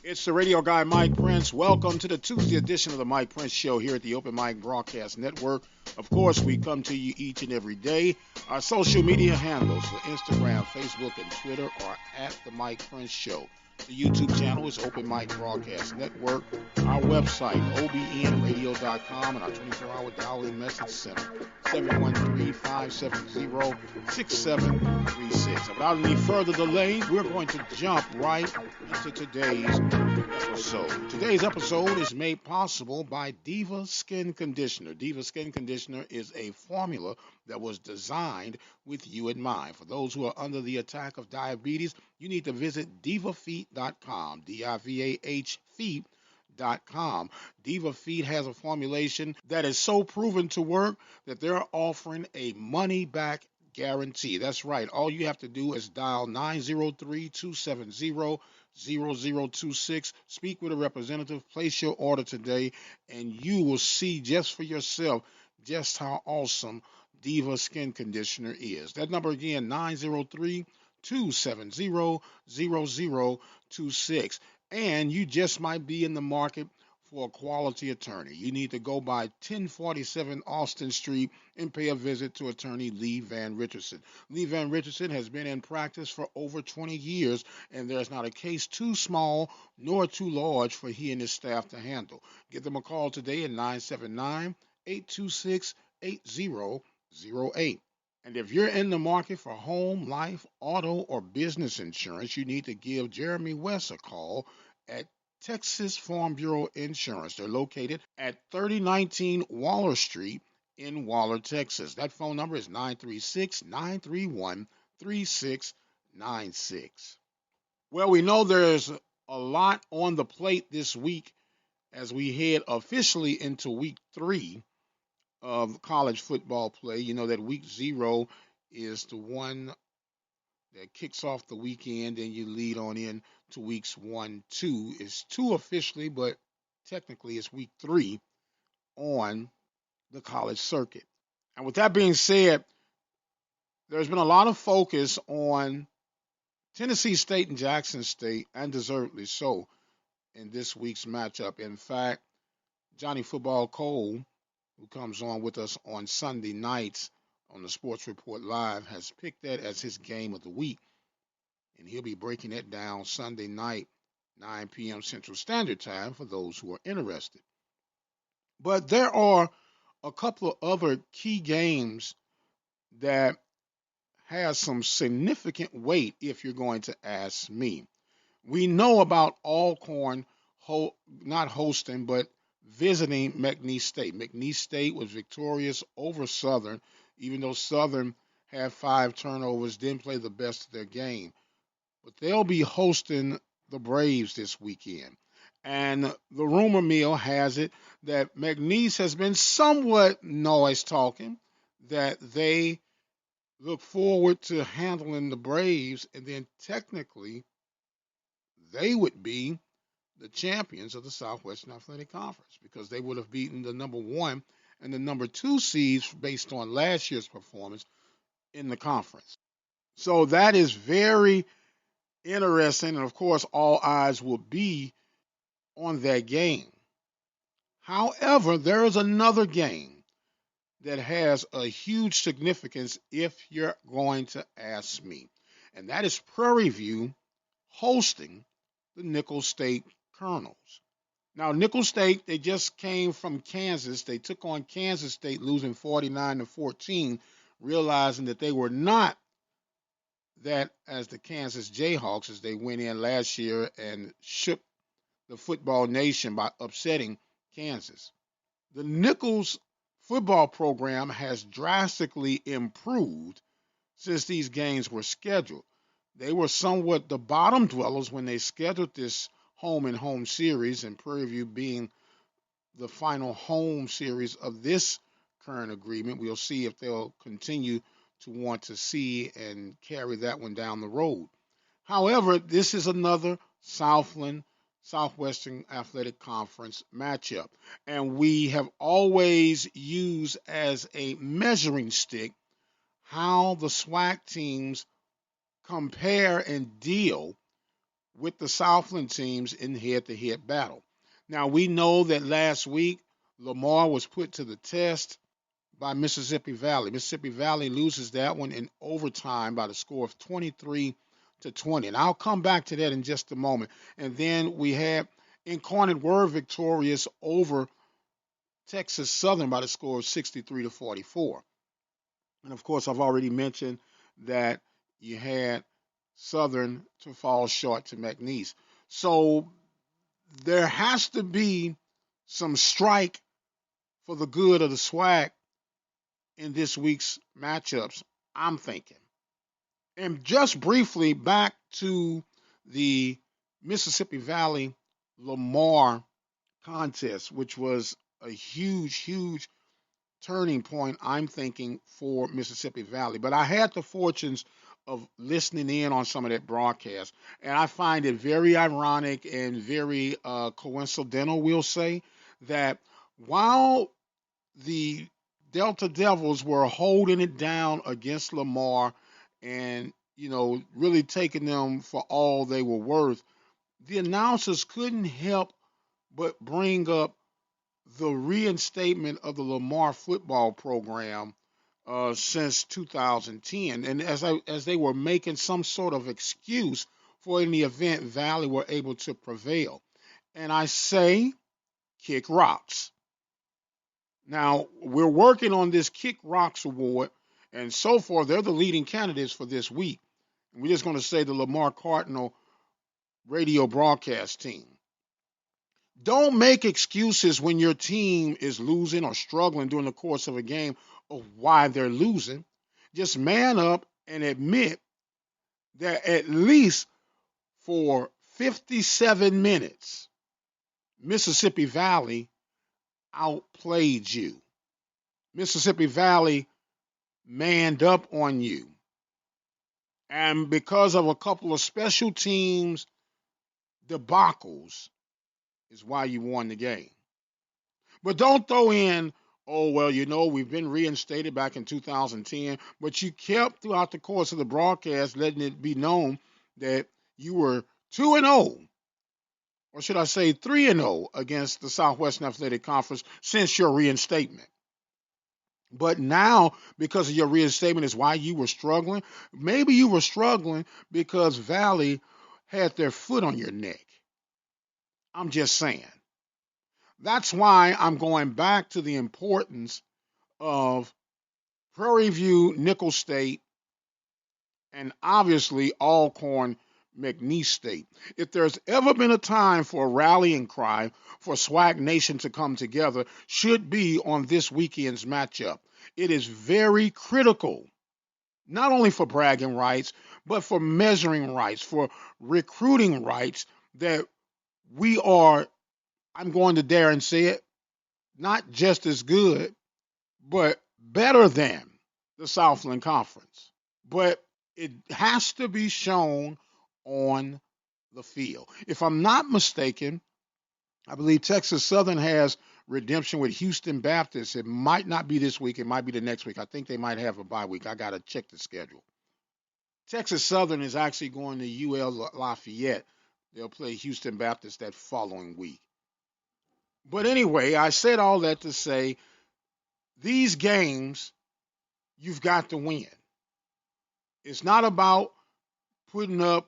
It's the radio guy, Mike Prince. Welcome to the Tuesday edition of the Mike Prince Show here at the Open Mic Broadcast Network. Of course, we come to you each and every day. Our social media handles for Instagram, Facebook, and Twitter are at the Mike Prince Show. The YouTube channel is Open Mic Broadcast Network. Our website, obnradio.com, and our 24-hour dial-in message center, 713-570-6736. Without any further delay, we're going to jump right into today's episode. Today's episode is made possible by Diva Skin Conditioner. Diva Skin Conditioner is a formula that was designed with you in mind. For those who are under the attack of diabetes, you need to visit divafeet.com, D-I-V-A-H feet.com. Diva Feet has a formulation that is so proven to work that they're offering a money-back guarantee. That's right. All you have to do is dial 903-270-0026. Speak with a representative. Place your order today, and you will see just for yourself just how awesome Diva Skin Conditioner is. That number again, 903-270-0026. And you just might be in the market for a quality attorney. You need to go by 1047 Austin Street and pay a visit to attorney Lee Van Richardson. Lee Van Richardson has been in practice for over 20 years, and there's not a case too small nor too large for he and his staff to handle. Give them a call today at 979-826-8008. And if you're in the market for home, life, auto, or business insurance, you need to give Jeremy West a call at Texas Farm Bureau Insurance. They're located at 3019 Waller Street in Waller, Texas. That phone number is 936-931-3696. Well, we know there's a lot on the plate this week as we head officially into week 3 of college football play. You know that week 0 is the one that kicks off the weekend, and you lead on in to weeks 1, 2. It's 2 officially, but technically it's week 3 on the college circuit. And with that being said, there's been a lot of focus on Tennessee State and Jackson State, and deservedly so, in this week's matchup. In fact, Johnny Football Cole, who comes on with us on Sunday nights on the Sports Report Live, has picked that as his game of the week. And he'll be breaking it down Sunday night, 9 p.m. Central Standard Time, for those who are interested. But there are a couple of other key games that has some significant weight if you're going to ask me. We know about Alcorn not hosting, but visiting McNeese State. McNeese State was victorious over Southern, even though Southern had 5 turnovers, didn't play the best of their game. But they'll be hosting the Braves this weekend. And the rumor mill has it that McNeese has been somewhat noise talking, that they look forward to handling the Braves, and then technically they would be the champions of the Southwestern Athletic Conference, because they would have beaten the number 1 and the number 2 seeds based on last year's performance in the conference. So that is very interesting, and of course all eyes will be on that game. However, there is another game that has a huge significance if you're going to ask me, and that is Prairie View hosting the Nicholls State Colonels. Now, Nicholls State, they just came from Kansas. They took on Kansas State, losing 49-14, realizing that they were not that as the Kansas Jayhawks, as they went in last year and shook the football nation by upsetting Kansas. The Nicholls football program has drastically improved since these games were scheduled. They were somewhat the bottom dwellers when they scheduled this home-and-home series, and Prairie View being the final home series of this current agreement. We'll see if they'll continue to want to see and carry that one down the road. However, this is another Southland, Southwestern Athletic Conference matchup, and we have always used as a measuring stick how the SWAC teams compare and deal with the Southland teams in head-to-head battle. Now, we know that last week Lamar was put to the test by Mississippi Valley. Mississippi Valley loses that one in overtime by the score of 23-20. And I'll come back to that in just a moment. And then we had Incarnate Word victorious over Texas Southern by the score of 63-44. And of course, I've already mentioned that you had Southern to fall short to McNeese. So there has to be some strike for the good of the SWAC in this week's matchups, I'm thinking. And just briefly back to the Mississippi Valley Lamar contest, which was a huge turning point, I'm thinking, for Mississippi Valley. But I had the fortunes of listening in on some of that broadcast, and I find it very ironic and very coincidental, we'll say, that while the Delta Devils were holding it down against Lamar and, really taking them for all they were worth, the announcers couldn't help but bring up the reinstatement of the Lamar football program since 2010, and as they were making some sort of excuse for in the event Valley were able to prevail. And I say, kick rocks. Now, we're working on this Kick Rocks Award, and so far, they're the leading candidates for this week. And we're just going to say the Lamar Cardinal radio broadcast team. Don't make excuses when your team is losing or struggling during the course of a game of why they're losing. Just man up and admit that at least for 57 minutes, Mississippi Valley outplayed you. Mississippi Valley manned up on you. And because of a couple of special teams debacles is why you won the game. But don't throw in, oh, well, we've been reinstated back in 2010, but you kept throughout the course of the broadcast letting it be known that you were 2-0, or should I say 3-0 against the Southwestern Athletic Conference since your reinstatement. But now, because of your reinstatement is why you were struggling. Maybe you were struggling because Valley had their foot on your neck. I'm just saying. That's why I'm going back to the importance of Prairie View, Nicholls State, and obviously Alcorn McNeese State. If there's ever been a time for a rallying cry for SWAC Nation to come together, should be on this weekend's matchup. It is very critical, not only for bragging rights, but for measuring rights, for recruiting rights, that we are, I'm going to dare and say it, not just as good, but better than the Southland Conference. But it has to be shown on the field. If I'm not mistaken, I believe Texas Southern has redemption with Houston Baptist. It might not be this week. It might be the next week. I think they might have a bye week. I got to check the schedule. Texas Southern is actually going to UL Lafayette. They'll play Houston Baptist that following week. But anyway, I said all that to say these games you've got to win. It's not about putting up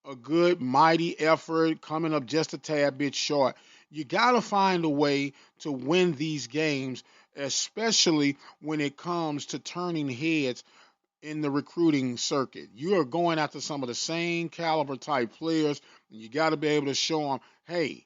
a good, mighty effort, coming up just a tad bit short. You got to find a way to win these games, especially when it comes to turning heads in the recruiting circuit. You are going after some of the same caliber type players, and you got to be able to show them, hey,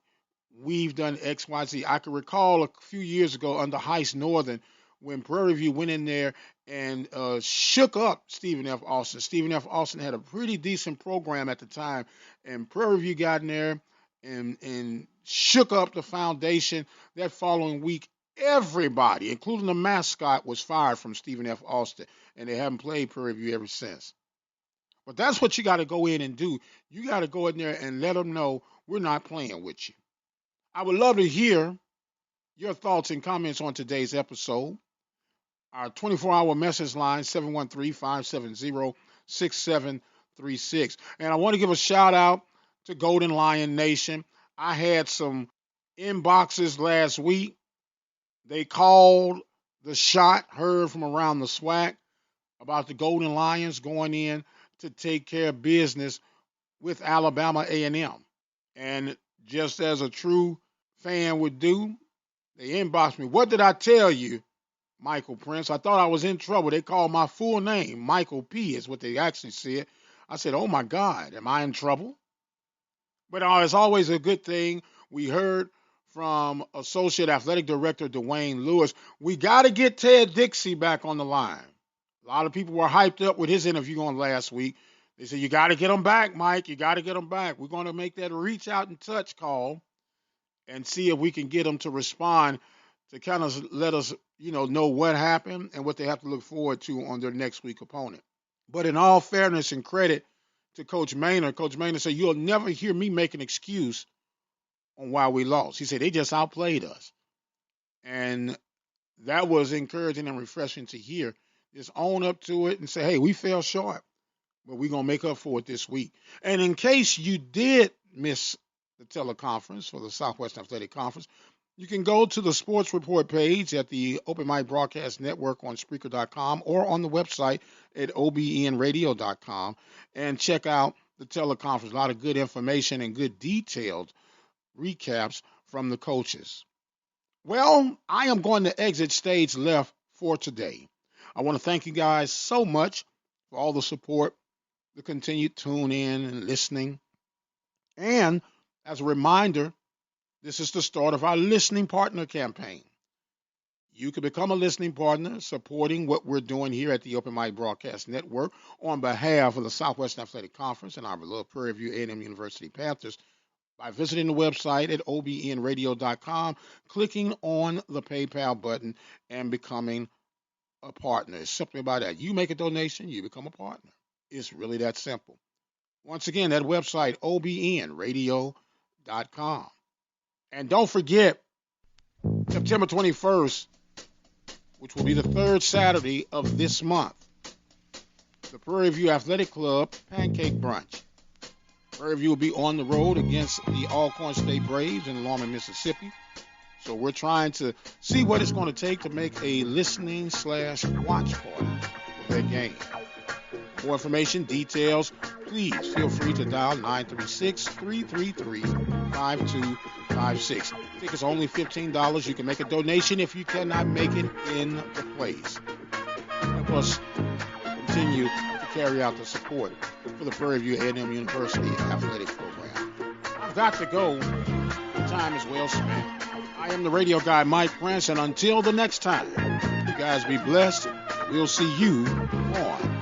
we've done X, Y, Z. I can recall a few years ago under Heist Northern when Prairie View went in there and shook up Stephen F. Austin. Stephen F. Austin had a pretty decent program at the time, and Prairie View got in there and shook up the foundation. That following week, everybody, including the mascot, was fired from Stephen F. Austin, and they haven't played Prairie View ever since. But that's what you got to go in and do. You got to go in there and let them know we're not playing with you. I would love to hear your thoughts and comments on today's episode. Our 24-hour message line, 713-570-6736. And I want to give a shout out to Golden Lion Nation. I had some inboxes last week. They called the shot, heard from around the SWAC about the Golden Lions going in to take care of business with Alabama A&M. And just as a true fan would do, they inboxed me. What did I tell you, Michael Prince? I thought I was in trouble. They called my full name. Michael P. is what they actually said. I said, oh, my God, am I in trouble? But it's always a good thing. We heard from Associate Athletic Director Dwayne Lewis. We got to get Ted Dixie back on the line. A lot of people were hyped up with his interview on last week. They said, you got to get him back, Mike. You got to get him back. We're going to make that reach out and touch call and see if we can get him to respond to kind of let us, know what happened and what they have to look forward to on their next week opponent. But in all fairness and credit to Coach Maynard said, you'll never hear me make an excuse on why we lost. He said, they just outplayed us. And that was encouraging and refreshing to hear. Just own up to it and say, hey, we fell short, but we're going to make up for it this week. And in case you did miss the teleconference for the Southwest Athletic Conference, you can go to the Sports Report page at the Open Mic Broadcast Network on Spreaker.com or on the website at obnradio.com and check out the teleconference. A lot of good information and good detailed recaps from the coaches. Well, I am going to exit stage left for today. I want to thank you guys so much for all the support, the continued tune in and listening. And as a reminder, this is the start of our listening partner campaign. You can become a listening partner supporting what we're doing here at the Open Mic Broadcast Network on behalf of the Southwest Athletic Conference and our beloved Prairie View A&M University Panthers by visiting the website at obnradio.com, clicking on the PayPal button, and becoming a partner. It's simply about that. You make a donation, you become a partner. It's really that simple. Once again, that website, obnradio.com. And don't forget, September 21st, which will be the third Saturday of this month, the Prairie View Athletic Club Pancake Brunch. Prairie View will be on the road against the Alcorn State Braves in Longman, Mississippi. So we're trying to see what it's going to take to make a listening/watch party for that game. For more information, details, please feel free to dial 936-333-5256. Tickets are only $15. You can make a donation if you cannot make it in the place. Help us continue to carry out the support for the Prairie View A&M University Athletic Program. I've got to go. The time is well spent. I am the radio guy, Mike Prince, and until the next time, you guys be blessed. We'll see you on